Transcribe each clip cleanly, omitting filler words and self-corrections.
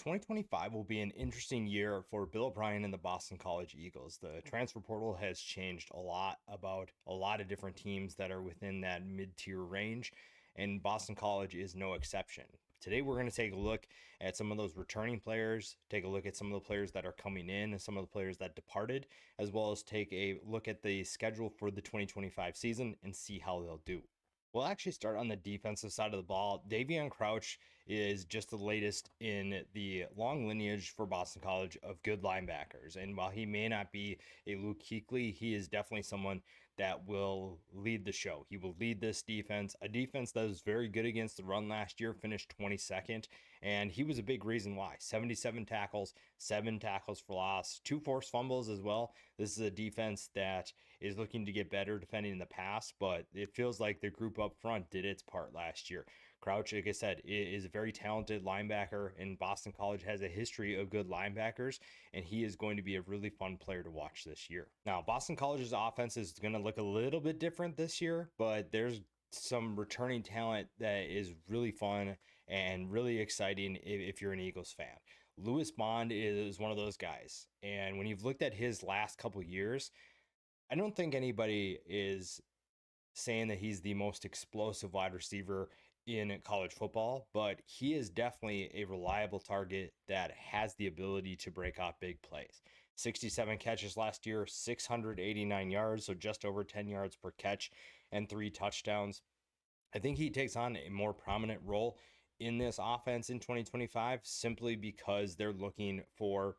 2025 will be an interesting year for Bill O'Brien and the Boston College Eagles. The transfer portal has changed a lot about a lot of different teams that are within that mid-tier range, and Boston College is no exception. Today, we're going to take a look at some of those returning players, take a look at some of the players that are coming in and some of the players that departed, as well as take a look at the schedule for the 2025 season and see how they'll do. We'll actually start on the defensive side of the ball. Davion Crouch is just the latest in the long lineage for Boston College of good linebackers. And while he may not be a Luke Kuechly, he is definitely someone that will lead the show. He will lead this defense, a defense that was very good against the run last year, finished 22nd. And he was a big reason why. 77 tackles, 7 tackles for loss, 2 forced fumbles as well. This is a defense that is looking to get better defending in the pass, but it feels like the group up front did its part last year. Crouch, like I said, is a very talented linebacker, and Boston College has a history of good linebackers, and he is going to be a really fun player to watch this year. Now, Boston College's offense is going to look a little bit different this year, but there's some returning talent that is really fun and really exciting if you're an Eagles fan. Lewis Bond is one of those guys, and when you've looked at his last couple years, I don't think anybody is saying that he's the most explosive wide receiver in college football, but he is definitely a reliable target that has the ability to break off big plays. 67 catches last year, 689 yards, so just over 10 yards per catch, and 3 touchdowns. I think he takes on a more prominent role in this offense in 2025 simply because they're looking for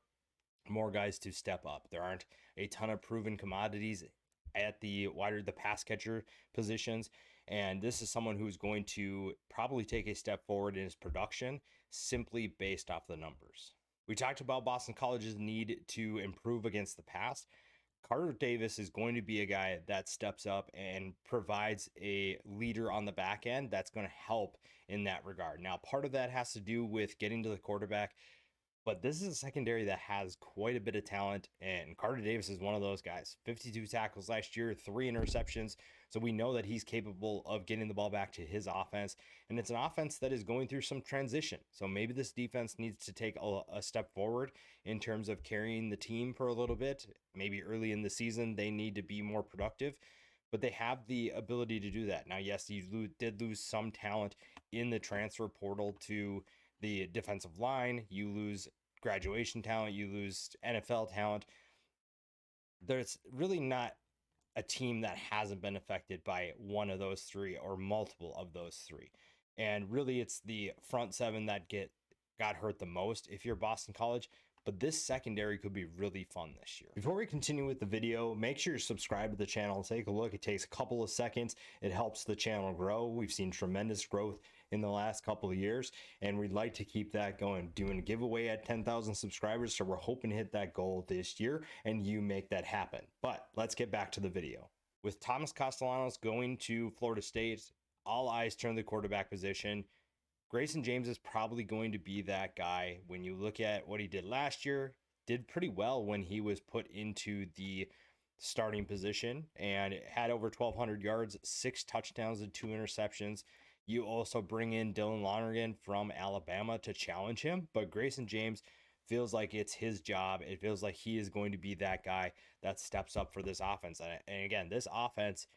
more guys to step up. There aren't a ton of proven commodities at the pass catcher positions, and this is someone who's going to probably take a step forward in his production simply based off the numbers. We talked about Boston College's need to improve against the pass. Carter Davis is going to be a guy that steps up and provides a leader on the back end that's going to help in that regard. Now, part of that has to do with getting to the quarterback, but this is a secondary that has quite a bit of talent, and Carter Davis is one of those guys. 52 tackles last year, 3 interceptions, so we know that he's capable of getting the ball back to his offense, and it's an offense that is going through some transition. So maybe this defense needs to take a step forward in terms of carrying the team for a little bit. Maybe early in the season, they need to be more productive, but they have the ability to do that. Now, yes, you did lose some talent in the transfer portal to the defensive line, you lose graduation talent, you lose NFL talent. There's really not a team that hasn't been affected by one of those 3 or multiple of those 3. And really it's the front 7 that got hurt the most if you're Boston College. But this secondary could be really fun this year. Before we continue with the video, make sure you're subscribed to the channel. Take a look. It takes a couple of seconds. It helps the channel grow. We've seen tremendous growth in the last couple of years, and we'd like to keep that going. Doing a giveaway at 10,000 subscribers, so we're hoping to hit that goal this year, and you make that happen. But let's get back to the video. With Thomas Castellanos going to Florida State, all eyes turn to the quarterback position. Grayson James is probably going to be that guy. When you look at what he did last year, did pretty well when he was put into the starting position and had over 1,200 yards, 6 touchdowns and 2 interceptions. You also bring in Dylan Lonergan from Alabama to challenge him, but Grayson James feels like it's his job. It feels like he is going to be that guy that steps up for this offense. And again, this offense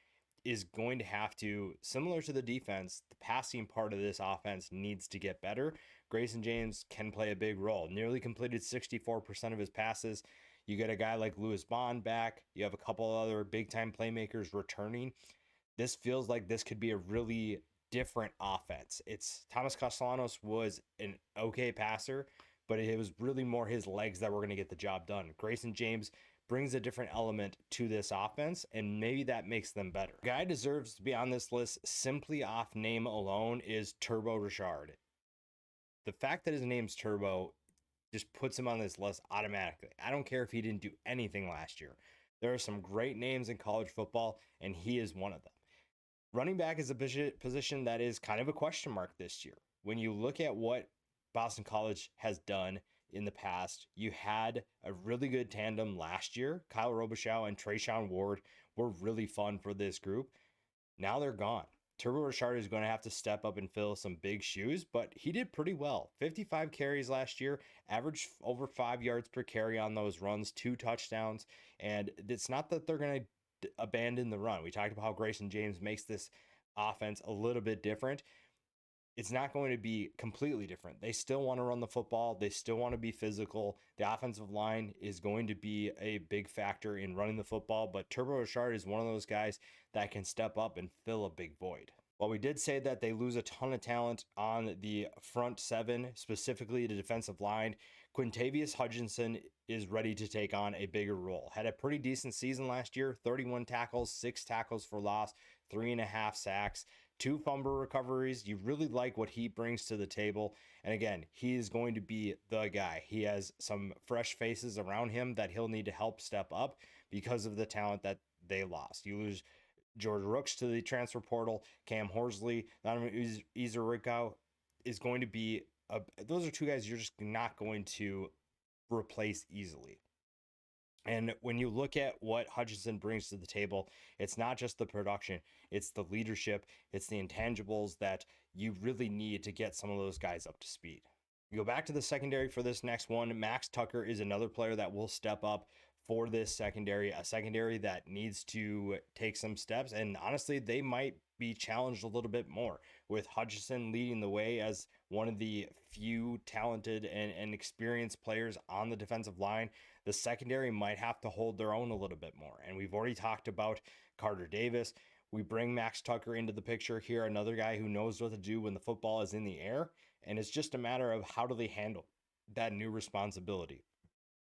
is going to have to, similar to the defense, the passing part of this offense needs to get better. Grayson James can play a big role. Nearly completed 64% of his passes. You get a guy like Lewis Bond back. You have a couple other big-time playmakers returning. This feels like this could be a really different offense. Thomas Castellanos was an okay passer, but it was really more his legs that were going to get the job done. Grayson James brings a different element to this offense, and maybe that makes them better. The guy deserves to be on this list simply off name alone is Turbo Richard. The fact that his name's Turbo just puts him on this list automatically. I don't care if he didn't do anything last year. There are some great names in college football, and he is one of them. Running back is a position that is kind of a question mark this year. When you look at what Boston College has done in the past, you had a really good tandem last year. Kyle Robichaux and Treshaun Ward were really fun for this group. Now they're gone. Turbo Rashard is going to have to step up and fill some big shoes, but he did pretty well. 55 carries last year, averaged over 5 yards per carry on those runs, 2 touchdowns. And it's not that they're going to abandon the run. We talked about how Grayson James makes this offense a little bit different. It's not going to be completely different. They still want to run the football. They still want to be physical. The offensive line is going to be a big factor in running the football, but Turbo Rashard is one of those guys that can step up and fill a big void. While we did say that they lose a ton of talent on the front seven, specifically the defensive line, Quintavious Hutchinson is ready to take on a bigger role. Had a pretty decent season last year, 31 tackles, 6 tackles for loss, 3.5 sacks, 2 fumble recoveries. You really like what he brings to the table. And again, he is going to be the guy. He has some fresh faces around him that he'll need to help step up because of the talent that they lost. You lose George Rooks to the transfer portal. Cam Horsley, Donovan Izarrico is going to be those are 2 guys you're just not going to replace easily. And when you look at what Hutchinson brings to the table, it's not just the production, it's the leadership, it's the intangibles that you really need to get some of those guys up to speed. You go back to the secondary for this next one. Max Tucker is another player that will step up for this secondary, a secondary that needs to take some steps. And honestly, they might be challenged a little bit more with Hutchinson leading the way as one of the few talented and experienced players on the defensive line. The secondary might have to hold their own a little bit more. And we've already talked about Carter Davis. We bring Max Tucker into the picture here, another guy who knows what to do when the football is in the air. And it's just a matter of how do they handle that new responsibility.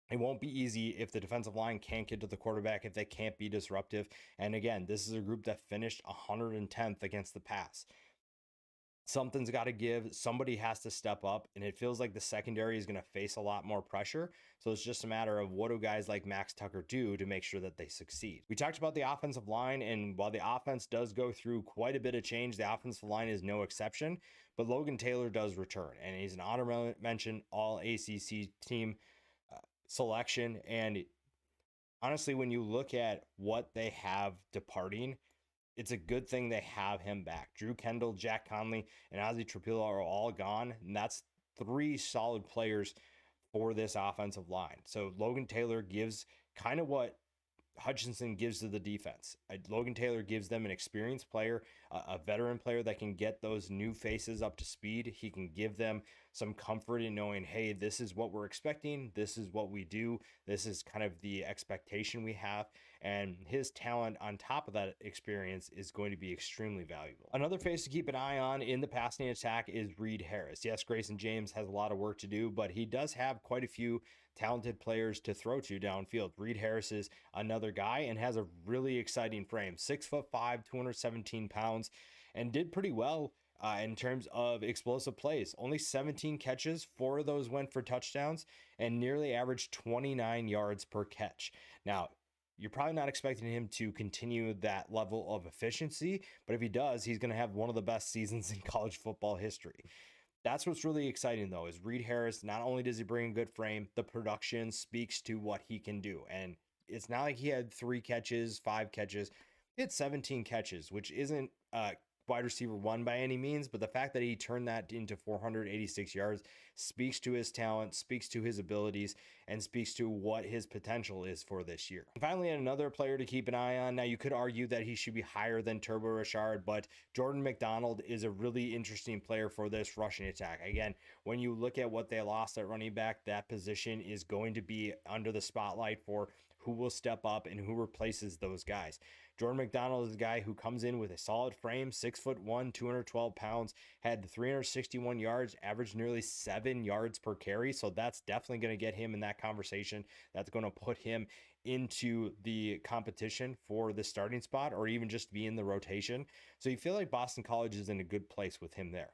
It won't be easy if the defensive line can't get to the quarterback, if they can't be disruptive. And again, this is a group that finished 110th against the pass. Something's got to give. Somebody has to step up, and it feels like the secondary is going to face a lot more pressure. So it's just a matter of what do guys like Max Tucker do to make sure that they succeed. We talked about the offensive line, and while the offense does go through quite a bit of change, the offensive line is no exception. But Logan Taylor does return, and he's an honorable mention All ACC team selection. And honestly, when you look at what they have departing, it's a good thing they have him back. Drew Kendall, Jack Conley, and Ozzie Trapilo are all gone. And that's 3 solid players for this offensive line. So Logan Taylor gives kind of what Hutchinson gives to the defense. Logan Taylor gives them an experienced player, a veteran player that can get those new faces up to speed. He can give them some comfort in knowing, hey, this is what we're expecting. This is what we do. This is kind of the expectation we have. And his talent on top of that experience is going to be extremely valuable. Another face to keep an eye on in the passing attack is Reed Harris. Yes, Grayson James has a lot of work to do, but he does have quite a few talented players to throw to downfield. Reed Harris is another guy and has a really exciting frame. 6'5", 217 pounds, and did pretty well in terms of explosive plays. Only 17 catches, 4 of those went for touchdowns, and nearly averaged 29 yards per catch. Now, you're probably not expecting him to continue that level of efficiency, but if he does, he's going to have one of the best seasons in college football history. That's what's really exciting, though, is Reed Harris. Not only does he bring a good frame, the production speaks to what he can do. And it's not like he had 3 catches, 5 catches. He had 17 catches, which isn't wide receiver 1 by any means, but the fact that he turned that into 486 yards speaks to his talent, speaks to his abilities, and speaks to what his potential is for this year. And finally, another player to keep an eye on. Now, you could argue that he should be higher than Turbo Rashard, but Jordan McDonald is a really interesting player for this rushing attack. Again, when you look at what they lost at running back, that position is going to be under the spotlight for who will step up and who replaces those guys. Jordan McDonald is a guy who comes in with a solid frame, 6'1", 212 pounds, had 361 yards, averaged nearly 7 yards per carry. So that's definitely going to get him in that conversation. That's going to put him into the competition for the starting spot or even just be in the rotation. So you feel like Boston College is in a good place with him there.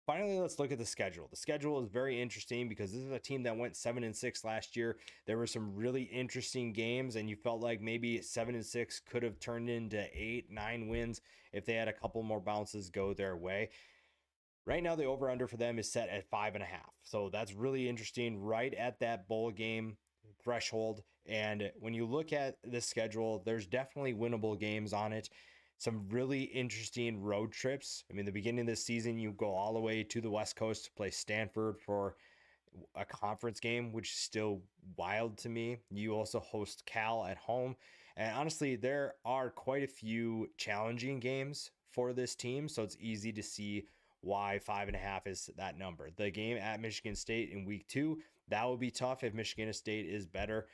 Finally, let's look at the schedule. The schedule is very interesting because this is a team that went 7-6 last year. There were some really interesting games, and you felt like maybe 7-6 could have turned into 8-9 wins if they had a couple more bounces go their way. Right now, the over-under for them is set at 5.5. So that's really interesting, right at that bowl game threshold. And when you look at the schedule, there's definitely winnable games on it. some really interesting road trips. I mean, the beginning of this season, you go all the way to the West Coast to play Stanford for a conference game, which is still wild to me. You also host Cal at home. And honestly, there are quite a few challenging games for this team. So it's easy to see why 5.5 is that number. The game at Michigan State in week 2, that will be tough if Michigan State is better.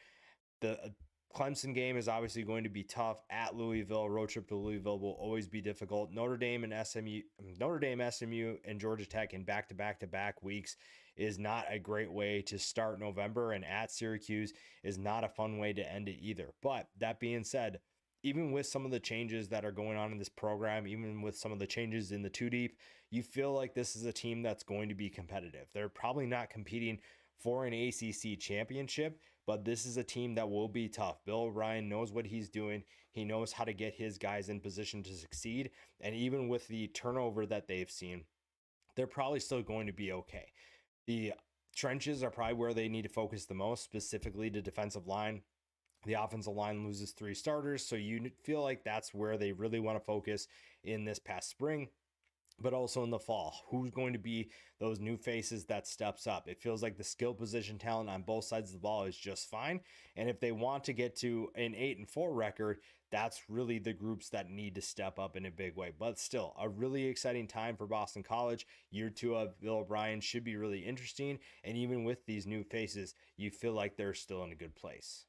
The Clemson game is obviously going to be tough at Louisville. Road trip to Louisville will always be difficult. Notre Dame, SMU, and Georgia Tech in back-to-back weeks is not a great way to start November, and at Syracuse is not a fun way to end it either. But that being said, even with some of the changes that are going on in this program, even with some of the changes in the two deep, you feel like this is a team that's going to be competitive. They're probably not competing for an ACC championship, but this is a team that will be tough. Bill O'Brien knows what he's doing. He knows how to get his guys in position to succeed. And even with the turnover that they've seen, they're probably still going to be okay. The trenches are probably where they need to focus the most, specifically the defensive line. The offensive line loses 3 starters, so you feel like that's where they really want to focus in this past spring, but also in the fall. Who's going to be those new faces that steps up? It feels like the skill position talent on both sides of the ball is just fine. And if they want to get to an 8-4 record, that's really the groups that need to step up in a big way. But still, a really exciting time for Boston College. Year 2 of Bill O'Brien should be really interesting. And even with these new faces, you feel like they're still in a good place.